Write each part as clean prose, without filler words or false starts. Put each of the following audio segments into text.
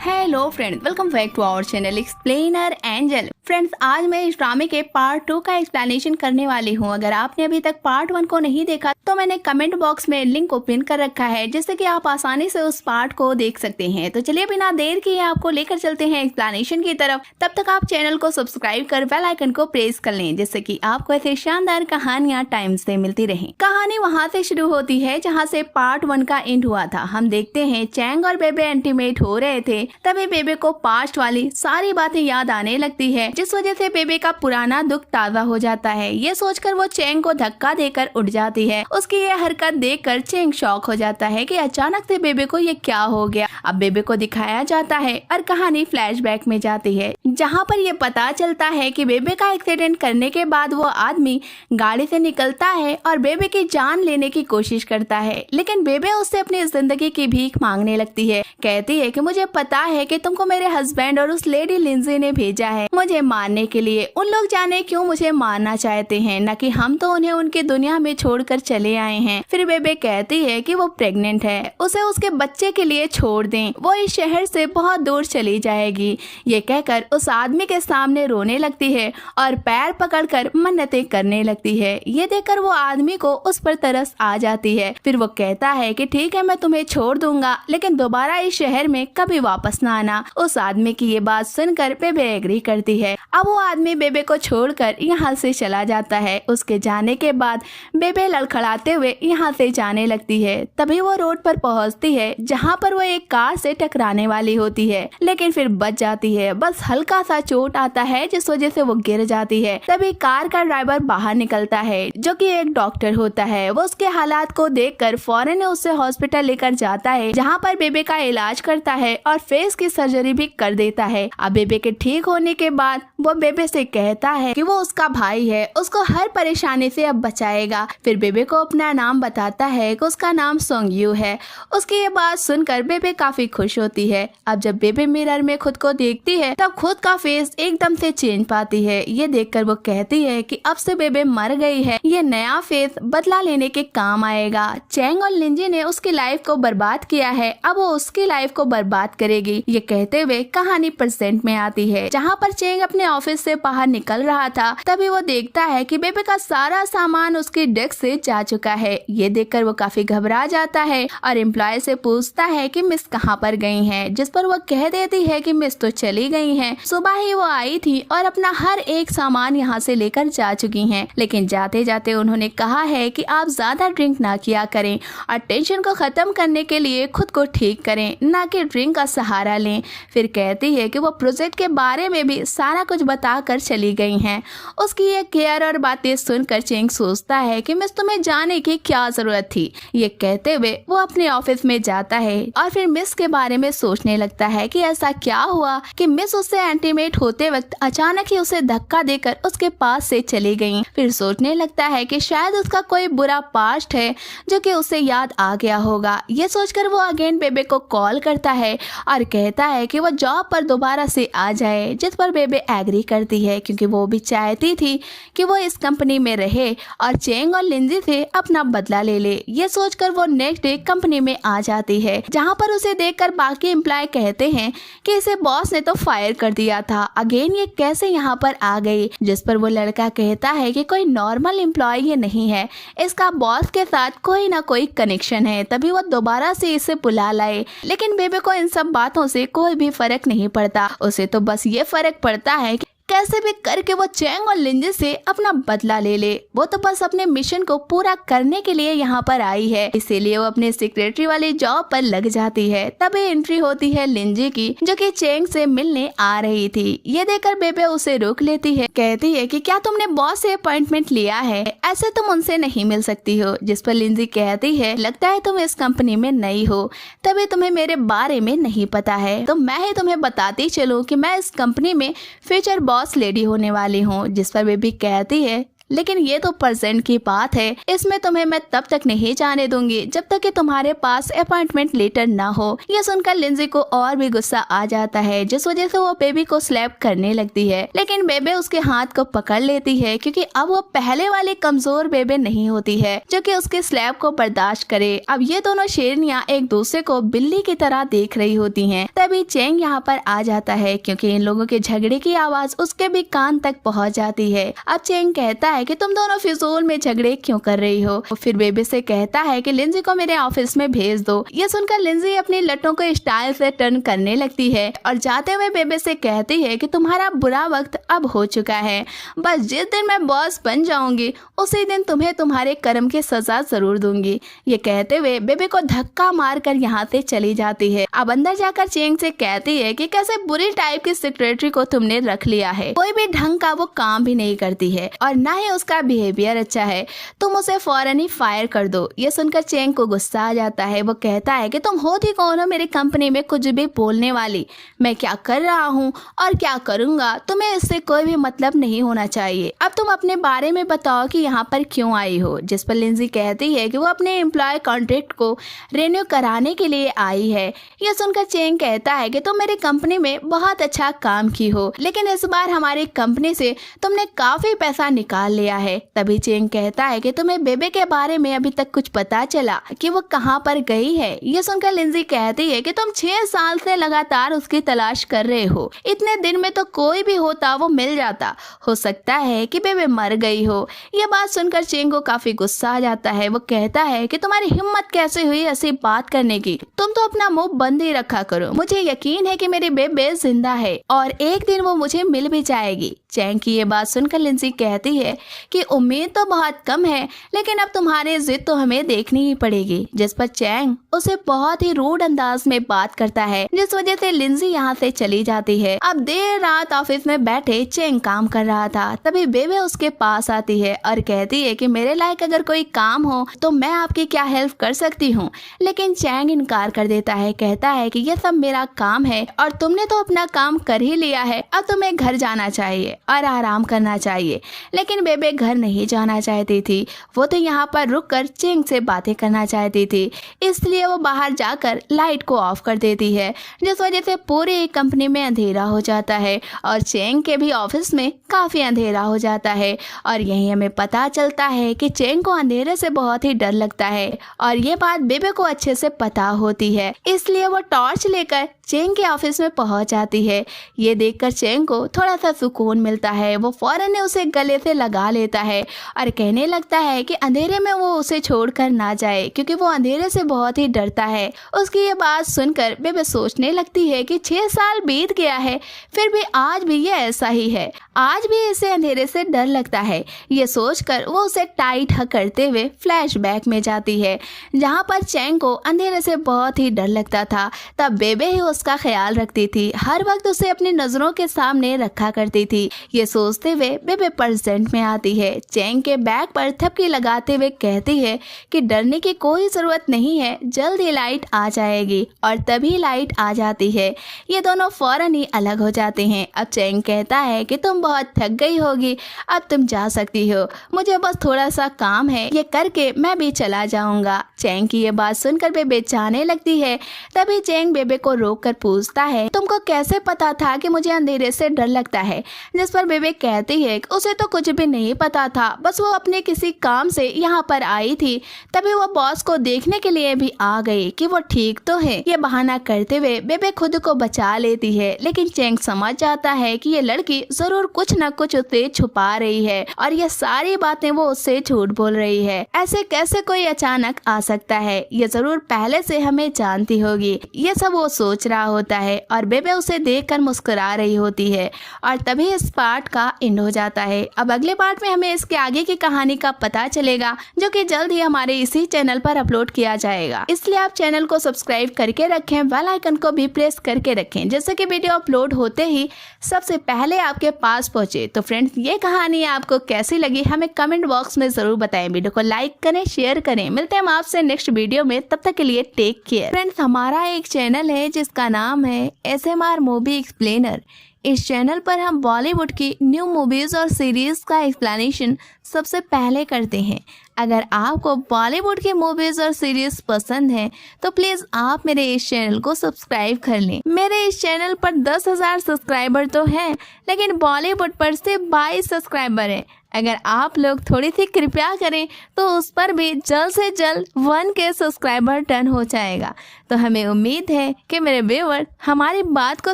Hello friends, welcome back to our channel explainer angel. Friends, आज मैं इस ड्रामे के पार्ट 2 का एक्सप्लेनेशन करने वाली हूँ। अगर आपने अभी तक पार्ट 1 को नहीं देखा तो मैंने कमेंट बॉक्स में लिंक को पिन कर रखा है, जिससे कि आप आसानी से उस पार्ट को देख सकते हैं। तो चलिए बिना देर किए आपको लेकर चलते हैं एक्सप्लेनेशन की तरफ। तब तक आप चैनल को सब्सक्राइब कर बेल आइकन को प्रेस कर लें, जिससे कि आपको ऐसे शानदार कहानियां टाइम से मिलती रहें। कहानी वहाँ से शुरू होती है जहाँ से पार्ट 1 का एंड हुआ था। हम देखते हैं चैंग और बेबे इंटीमेट हो रहे थे, तभी बेबे को पास्ट वाली सारी बातें याद आने लगती है, जिस वजह से बेबे का पुराना दुख ताज़ा हो जाता है। ये सोचकर वो चैंग को धक्का देकर उठ जाती है। उसकी ये हरकत देखकर चैंग शॉक हो जाता है कि अचानक से बेबे को ये क्या हो गया। अब बेबे को दिखाया जाता है और कहानी फ्लैशबैक में जाती है, जहाँ पर ये पता चलता है कि बेबे का एक्सीडेंट करने के बाद वो आदमी गाड़ी से निकलता है और बेबे की जान लेने की कोशिश करता है, लेकिन बेबे उससे अपनी जिंदगी की भीख मांगने लगती है। कहती है कि मुझे पता है कि तुमको मेरे हस्बैंड और उस लेडी लिंजी ने भेजा है मुझे मारने के लिए। उन लोग जाने क्यों मुझे मारना चाहते हैं, न कि हम तो उन्हें उनकी दुनिया में छोड़कर चले आए हैं। फिर बेबे कहती है कि वो प्रेग्नेंट है, उसे उसके बच्चे के लिए छोड़ दें, वो इस शहर से बहुत दूर चली जाएगी। ये कहकर उस आदमी के सामने रोने लगती है और पैर पकड़कर मन्नतें करने लगती है। ये देखकर वो आदमी को उस पर तरस आ जाती है। फिर वो कहता है कि ठीक है, मैं तुम्हें छोड़ दूंगा, लेकिन दोबारा इस शहर में कभी वापस ना आना। उस आदमी की ये बात सुनकर बेबे एग्री करती है। अब वो आदमी बेबे को छोड़कर यहाँ से चला जाता है। उसके जाने के बाद बेबे लड़खड़ाते हुए यहाँ से जाने लगती है। तभी वो रोड पर पहुँचती है, जहाँ पर वो एक कार से टकराने वाली होती है, लेकिन फिर बच जाती है। बस हल्का सा चोट आता है, जिस वजह से वो गिर जाती है। तभी कार का ड्राइवर बाहर निकलता है, जो कि एक डॉक्टर होता है। वो उसके हालात को देखकर फौरन उसे हॉस्पिटल लेकर जाता है, जहाँ पर बेबे का इलाज करता है और फेस की सर्जरी भी कर देता है। अब बेबे के ठीक होने के बाद वो बेबे से कहता है कि वो उसका भाई है, उसको हर परेशानी से अब बचाएगा। फिर बेबे को अपना नाम बताता है कि उसका नाम सोंगयू है। उसकी ये बात सुनकर बेबे काफी खुश होती है। अब जब बेबे मिरर में खुद को देखती है, तब खुद का फेस एकदम से चेंज पाती है। ये देखकर वो कहती है कि अब से बेबे मर गई है, ये नया फेस बदला लेने के काम आएगा। चैंग और लिंजी ने उसकी लाइफ को बर्बाद किया है, अब वो उसकी लाइफ को बर्बाद करेगी। ये कहते हुए कहानी प्रेजेंट में आती है, जहाँ पर चैंग अपने ऑफिस से बाहर निकल रहा था। तभी वो देखता है कि बेबे का सारा सामान उसकी डेस्क से जा चुका है। ये देखकर वो काफी घबरा जाता है और एम्प्लॉय से पूछता है कि मिस कहाँ पर गई हैं, जिस पर वो कह देती है कि मिस तो चली गई हैं, सुबह ही वो आई थी और अपना हर एक सामान यहाँ से लेकर जा चुकी हैं, लेकिन जाते जाते उन्होंने कहा है कि आप ज्यादा ड्रिंक ना किया करें और टेंशन को खत्म करने के लिए खुद को ठीक करें, ना कि ड्रिंक का सहारा लें। फिर कहती है कि वो प्रोजेक्ट के बारे में भी सारा कुछ बता कर चली गई हैं। उसकी ये केयर और बातें सुनकर चैंग सोचता है कि मिस तुम्हें जाने की क्या जरूरत थी। ये कहते हुए वो अपने ऑफिस में जाता है और फिर मिस के बारे में सोचने लगता है कि ऐसा क्या हुआ कि मिस उससे इंटीमेट होते वक्त अचानक ही उसे धक्का देकर उसके पास से चली गई। फिर सोचने लगता है कि शायद उसका कोई बुरा पास्ट है जो कि उसे याद आ गया होगा। ये सोचकर वो अगेन बेबे को कॉल करता है और कहता है कि वो जॉब पर दोबारा से आ जाए, जिस पर बेबे एग्री करती है, क्योंकि वो भी चाहती थी कि वो इस कंपनी में रहे और चैंग और लिंजी से अपना बदला ले ले। ये सोचकर वो नेक्स्ट डे कंपनी में आ जाती है, जहाँ पर उसे देखकर बाकी एम्प्लॉय कहते हैं कि इसे बॉस ने तो फायर कर दिया था, अगेन ये कैसे यहाँ पर आ गई। जिस पर वो लड़का कहता है कि कोई नॉर्मल एम्प्लॉय ये नहीं है, इसका बॉस के साथ कोई ना कोई कनेक्शन है, तभी वो दोबारा से इसे बुला लाए। लेकिन बेबे को इन सब बातों से कोई भी फर्क नहीं पड़ता। उसे तो बस ये फर्क पड़ता है कि कैसे भी करके वो चैंग और लिंजी से अपना बदला ले ले। वो तो बस अपने मिशन को पूरा करने के लिए यहाँ पर आई है, इसीलिए वो अपने सेक्रेटरी वाली जॉब पर लग जाती है। तभी एंट्री होती है लिंजी की, जो कि चैंग से मिलने आ रही थी। ये देखकर बेबे उसे रोक लेती है, कहती है कि क्या तुमने बॉस से अपॉइंटमेंट लिया है, ऐसे तुम उनसे नहीं मिल सकती हो। जिस पर लिंजी कहती है लगता है तुम इस कंपनी में नई हो, तभी तुम्हें मेरे बारे में नहीं पता है, तो मैं ही तुम्हें बताती चलूं कि मैं इस कंपनी में फ्यूचर बॉस लेडी होने वाली हूँ। जिस पर बेबी कहती है लेकिन ये तो प्रेजेंट की बात है, इसमें तुम्हें मैं तब तक नहीं जाने दूंगी जब तक कि तुम्हारे पास अपॉइंटमेंट लेटर ना हो। ये सुनकर लिंजी को और भी गुस्सा आ जाता है, जिस वजह से वो बेबी को स्लैप करने लगती है। लेकिन बेबे उसके हाथ को पकड़ लेती है, क्योंकि अब वो पहले वाली कमजोर बेबे नहीं होती है जो कि उसके स्लैप को बर्दाश्त करे। अब ये दोनों शेरनियां एक दूसरे को बिल्ली की तरह देख रही होती हैं। तभी चेंग यहाँ पर आ जाता है, क्योंकि इन लोगों के झगड़े की आवाज उसके भी कान तक पहुँच जाती है। अब चेंग कहता है कि तुम दोनों फिजूल में झगड़े क्यों कर रही हो। फिर बेबे से कहता है कि लिंजी को मेरे ऑफिस में भेज दो। ये सुनकर लिंजी अपनी लटों को स्टाइल से टर्न करने लगती है और जाते हुए बेबे से कहती है कि तुम्हारा बुरा वक्त अब हो चुका है। बस जिस दिन मैं बॉस बन जाऊंगी उसी दिन तुम्हें तुम्हारे कर्म की सजा जरूर दूंगी। ये कहते हुए बेबे को धक्का मारकर यहाँ से चली जाती है। अब अंदर जाकर चेंग से कहती है कि कैसे बुरी टाइप की सेक्रेटरी को तुमने रख लिया है, कोई भी ढंग का वो काम भी नहीं करती है और ना ही उसका बिहेवियर अच्छा है, तुम उसे फौरन ही फायर कर दो। ये सुनकर चेंग को गुस्सा आ जाता है। वो कहता है कि तुम होती कौन हो मेरी कंपनी में कुछ भी बोलने वाली। मैं क्या कर रहा हूँ और क्या करूँगा तुम्हें इससे कोई भी मतलब नहीं होना चाहिए। अब तुम अपने बारे में बताओ कि यहाँ पर क्यों आई हो। जिस पर लिंजी कहती है कि वो अपने एम्प्लॉय कॉन्ट्रैक्ट को रिन्यू कराने के लिए आई है। ये सुनकर चेंग कहता है कि तुम मेरी कंपनी में बहुत अच्छा काम की हो, लेकिन इस बार हमारी कंपनी से तुमने काफी पैसा निकाल लिया है। तभी चेंग कहता है कि तुम्हें बेबे के बारे में अभी तक कुछ पता चला कि वो कहाँ पर गई है। ये सुनकर लिंजी कहती है कि तुम 6 साल से लगातार उसकी तलाश कर रहे हो, इतने दिन में तो कोई भी होता वो मिल जाता, हो सकता है कि बेबे मर गई हो। ये बात सुनकर चेंग को काफी गुस्सा आ जाता है। वो कहता है कि तुम्हारी हिम्मत कैसे हुई ऐसी बात करने की, तुम तो अपना मुंह बंद ही रखा करो। मुझे यकीन है कि मेरी बेबे जिंदा है और एक दिन वो मुझे मिल भी जाएगी। चेंग की ये बात सुनकर लिंजी कहती है कि उम्मीद तो बहुत कम है, लेकिन अब तुम्हारी जिद तो हमें देखनी ही पड़ेगी। जिस पर चेंग उसे बहुत ही रूड अंदाज में बात करता है, जिस वजह से लिंजी यहाँ से चली जाती है। अब देर रात ऑफिस में बैठे चेंग काम कर रहा था, तभी बेबे उसके पास आती है और कहती है कि मेरे लायक अगर कोई काम हो तो मैं आपकी क्या हेल्प कर सकती हूँ। लेकिन चेंग इनकार कर देता है, कहता है कि यह सब मेरा काम है और तुमने तो अपना काम कर ही लिया है, अब तुम्हें घर जाना चाहिए और आराम करना चाहिए। लेकिन बेबे घर नहीं जाना चाहती थी, वो तो यहाँ पर रुककर चेंग से बातें करना चाहती थी, इसलिए वो बाहर जाकर लाइट को ऑफ कर देती है, जिस वजह से पूरी कंपनी में अंधेरा हो जाता है और चेंग के भी ऑफिस में काफी अंधेरा हो जाता है। और यही हमें पता चलता है कि चेंग को अंधेरे से बहुत ही डर लगता है और ये बात बेबे को अच्छे से पता होती है, इसलिए वो टॉर्च लेकर चेंग के ऑफिस में पहुंच जाती है। ये देखकर चेंग को थोड़ा सा सुकून मिलता है। वो फौरन उसे गले से लगा लेता है और कहने लगता है कि अंधेरे में वो उसे छोड़कर ना जाए, क्योंकि वो अंधेरे से बहुत ही डरता है। उसकी ये बात सुनकर बेबे सोचने लगती है कि 6 साल बीत गया है, फिर भी आज भी ये ऐसा ही है, आज भी इसे अंधेरे से डर लगता है। ये सोचकर वो उसे टाइट हक करते हुए फ्लैशबैक में जाती है, जहाँ पर चेंग को अंधेरे से बहुत ही डर लगता था। तब बेबे ही उसका ख्याल रखती थी, हर वक्त उसे अपनी नजरों के सामने रखा करती थी। ये सोचते हुए बेबे प्रेजेंट में आती है, चेंग के बैग पर थपकी लगाते हुए कहती है कि डरने की कोई जरूरत नहीं है, जल्द ही लाइट आ जाएगी। और तभी लाइट आ जाती है। ये दोनों फौरन ही अलग हो जाते हैं। अब चेंग कहता है कि तुम बहुत थक गई होगी, अब तुम जा सकती हो, मुझे बस थोड़ा सा काम है, ये करके मैं भी चला जाऊंगा। चेंग की ये बात सुनकर बेबे जाने लगती है। तभी चेंग बेबे को रोककर पूछता है, तुमको कैसे पता था कि मुझे अंधेरे से डर लगता है? जिस पर बेबे कहती है कि उसे तो कुछ भी नहीं पता था, बस वो अपने किसी काम से यहाँ पर आई थी, तभी वो बॉस को देखने के लिए भी आ गई कि वो ठीक तो है। ये बहाना करते हुए बेबे खुद को बचा लेती है, लेकिन चेंग समझ जाता है कि ये लड़की जरूर कुछ न कुछ उससे छुपा रही है और ये सारी बातें वो उससे झूठ बोल रही है। ऐसे कैसे कोई अचानक आ सकता है, ये जरूर पहले से हमें जानती होगी, ये सब वो सोच रहा होता है। और बेबे उसे देखकर मुस्कुरा रही होती है और तभी इस पार्ट का एंड हो जाता है। अब अगले पार्ट में हमें इसके आगे की कहानी का पता चलेगा, जो कि जल्द ही हमारे इसी चैनल पर अपलोड किया जाएगा, इसलिए आप चैनल को सब्सक्राइब करके रखें, बेल आइकन को भी प्रेस करके रखें, जैसे कि वीडियो अपलोड होते ही सबसे पहले आपके पास पहुंचे। तो फ्रेंड्स, ये कहानी आपको कैसी लगी हमें कमेंट बॉक्स में जरूर बताएं। वीडियो को लाइक करें, शेयर करें। मिलते हैं हम आपसे नेक्स्ट वीडियो में, तब तक के लिए टेक केयर। फ्रेंड्स, हमारा एक चैनल है जिसका नाम है SMR मूवी एक्सप्लेनर। इस चैनल पर हम बॉलीवुड की न्यू मूवीज और सीरीज का एक्सप्लेनेशन सबसे पहले करते हैं। अगर आपको बॉलीवुड की मूवीज और सीरीज पसंद है तो प्लीज आप मेरे इस चैनल को सब्सक्राइब कर लें। मेरे इस चैनल पर 10,000 सब्सक्राइबर तो हैं, लेकिन बॉलीवुड पर सिर्फ 22 सब्सक्राइबर हैं। अगर आप लोग थोड़ी सी कृपया करें तो उस पर भी जल्द से जल्द 1K सब्सक्राइबर टर्न हो जाएगा। तो हमें उम्मीद है कि मेरे व्यूअर हमारी बात को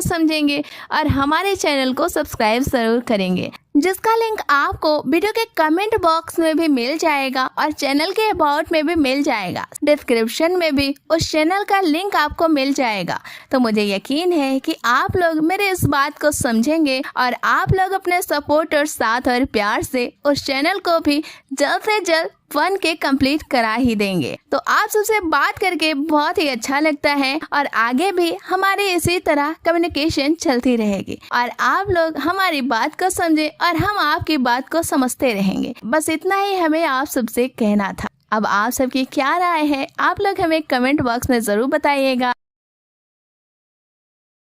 समझेंगे और हमारे चैनल को सब्सक्राइब जरूर करेंगे, जिसका लिंक आपको वीडियो के कमेंट बॉक्स में भी मिल जाएगा और चैनल के अबाउट में भी मिल जाएगा। डिस्क्रिप्शन में भी उस चैनल का लिंक आपको मिल जाएगा। तो मुझे यकीन है कि आप लोग मेरे इस बात को समझेंगे और आप लोग अपने सपोर्ट और साथ और प्यार से उस चैनल को भी जल्द से जल्द 1K कंप्लीट करा ही देंगे। तो आप सबसे बात करके बहुत ही अच्छा लगता है और आगे भी हमारी इसी तरह कम्युनिकेशन चलती रहेगी और आप लोग हमारी बात को समझे और हम आपकी बात को समझते रहेंगे। बस इतना ही हमें आप सबसे कहना था। अब आप सबकी क्या राय है, आप लोग हमें कमेंट बॉक्स में जरूर बताइएगा।